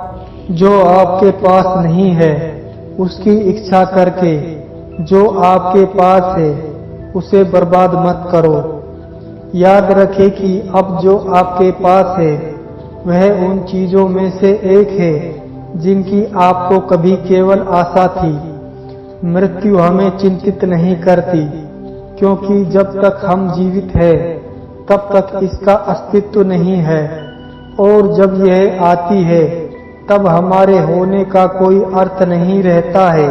जो आपके पास नहीं है उसकी इच्छा करके जो आपके पास है उसे बर्बाद मत करो। याद रखें कि अब जो आपके पास है वह उन चीजों में से एक है जिनकी आपको कभी केवल आशा थी। मृत्यु हमें चिंतित नहीं करती, क्योंकि जब तक हम जीवित हैं तब तक इसका अस्तित्व नहीं है, और जब यह आती है तब हमारे होने का कोई अर्थ नहीं रहता है।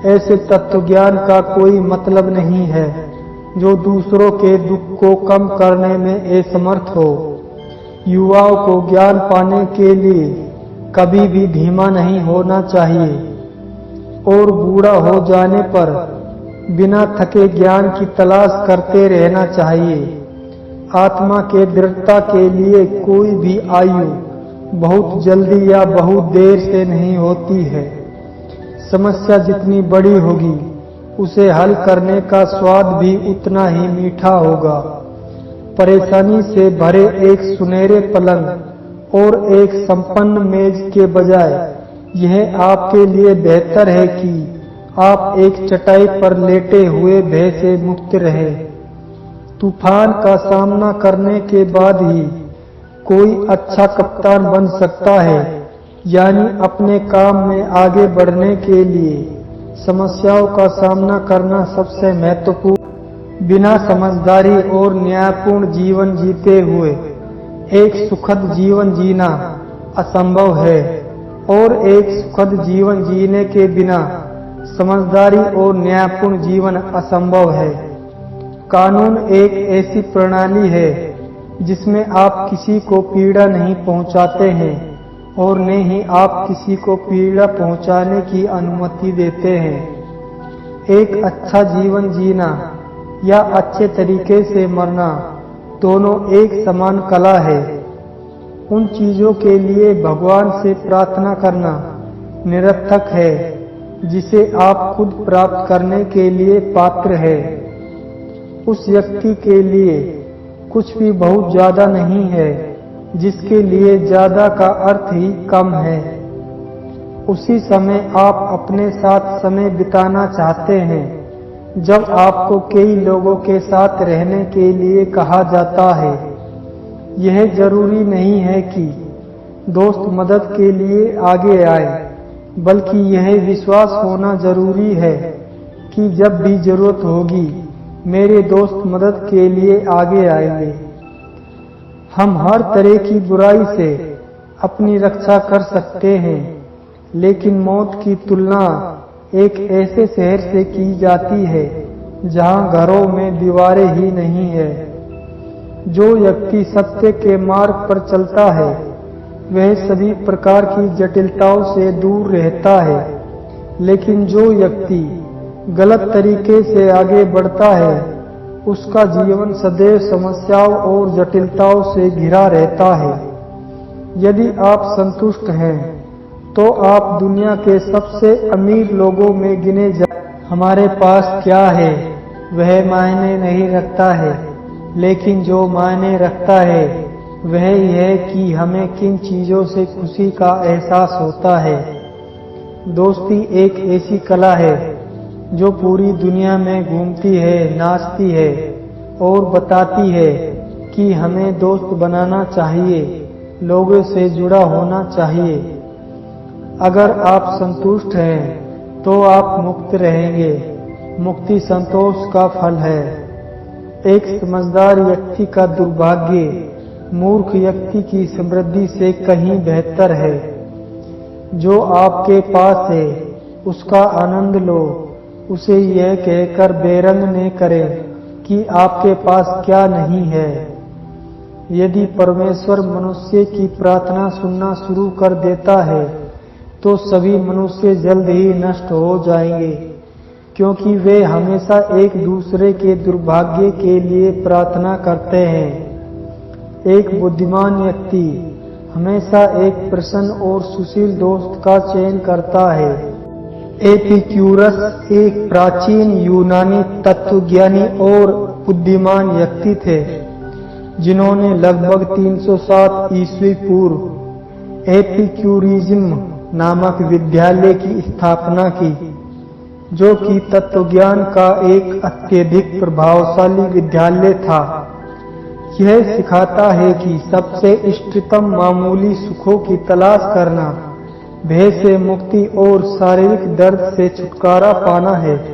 ऐसे तत्वज्ञान का कोई मतलब नहीं है जो दूसरों के दुख को कम करने में असमर्थ हो। युवाओं को ज्ञान पाने के लिए कभी भी धीमा नहीं होना चाहिए, और बूढ़ा हो जाने पर बिना थके ज्ञान की तलाश करते रहना चाहिए। आत्मा के दृढ़ता के लिए कोई भी आयु बहुत जल्दी या बहुत देर से नहीं होती है। समस्या जितनी बड़ी होगी उसे हल करने का स्वाद भी उतना ही मीठा होगा। परेशानी से भरे एक सुनहरे पलंग और एक संपन्न मेज के बजाय यह आपके लिए बेहतर है कि आप एक चटाई पर लेटे हुए भय से मुक्त रहें। तूफान का सामना करने के बाद ही कोई अच्छा कप्तान बन सकता है, यानी अपने काम में आगे बढ़ने के लिए समस्याओं का सामना करना सबसे महत्वपूर्ण। बिना समझदारी और न्यायपूर्ण जीवन जीते हुए एक सुखद जीवन जीना असंभव है, और एक सुखद जीवन जीने के बिना समझदारी और न्यायपूर्ण जीवन असंभव है। कानून एक ऐसी प्रणाली है जिसमें आप किसी को पीड़ा नहीं पहुंचाते हैं, और न ही आप किसी को पीड़ा पहुंचाने की अनुमति देते हैं। एक अच्छा जीवन जीना या अच्छे तरीके से मरना दोनों एक समान कला है। उन चीजों के लिए भगवान से प्रार्थना करना निरर्थक है जिसे आप खुद प्राप्त करने के लिए पात्र है। उस व्यक्ति के लिए कुछ भी बहुत ज्यादा नहीं है जिसके लिए ज्यादा का अर्थ ही कम है। उसी समय आप अपने साथ समय बिताना चाहते हैं जब आपको कई लोगों के साथ रहने के लिए कहा जाता है। यह जरूरी नहीं है कि दोस्त मदद के लिए आगे आए, बल्कि यह विश्वास होना जरूरी है कि जब भी जरूरत होगी मेरे दोस्त मदद के लिए आगे आएंगे। हम हर तरह की बुराई से अपनी रक्षा कर सकते हैं, लेकिन मौत की तुलना एक ऐसे शहर से की जाती है जहां घरों में दीवारें ही नहीं है। जो व्यक्ति सत्य के मार्ग पर चलता है वह सभी प्रकार की जटिलताओं से दूर रहता है, लेकिन जो व्यक्ति गलत तरीके से आगे बढ़ता है उसका जीवन सदैव समस्याओं और जटिलताओं से घिरा रहता है। यदि आप संतुष्ट हैं तो आप दुनिया के सबसे अमीर लोगों में गिने जाएं। हमारे पास क्या है वह मायने नहीं रखता है, लेकिन जो मायने रखता है वह यह कि हमें किन चीजों से खुशी का एहसास होता है। दोस्ती एक ऐसी कला है जो पूरी दुनिया में घूमती है, नाचती है और बताती है कि हमें दोस्त बनाना चाहिए, लोगों से जुड़ा होना चाहिए। अगर आप संतुष्ट हैं तो आप मुक्त रहेंगे। मुक्ति संतोष का फल है। एक समझदार व्यक्ति का दुर्भाग्य मूर्ख व्यक्ति की समृद्धि से कहीं बेहतर है। जो आपके पास है उसका आनंद लो, उसे यह कहकर बेरंग न करें कि आपके पास क्या नहीं है। यदि परमेश्वर मनुष्य की प्रार्थना सुनना शुरू कर देता है तो सभी मनुष्य जल्द ही नष्ट हो जाएंगे, क्योंकि वे हमेशा एक दूसरे के दुर्भाग्य के लिए प्रार्थना करते हैं। एक बुद्धिमान व्यक्ति हमेशा एक प्रसन्न और सुशील दोस्त का चयन करता है। एपिक्यूरस एक प्राचीन यूनानी तत्वज्ञानी और बुद्धिमान व्यक्ति थे जिन्होंने लगभग 307 ईस्वी पूर्व एपिक्यूरिज्म नामक विद्यालय की स्थापना की, जो कि तत्वज्ञान का एक अत्यधिक प्रभावशाली विद्यालय था। यह सिखाता है कि सबसे इष्टतम मामूली सुखों की तलाश करना, भय से मुक्ति और शारीरिक दर्द से छुटकारा पाना है।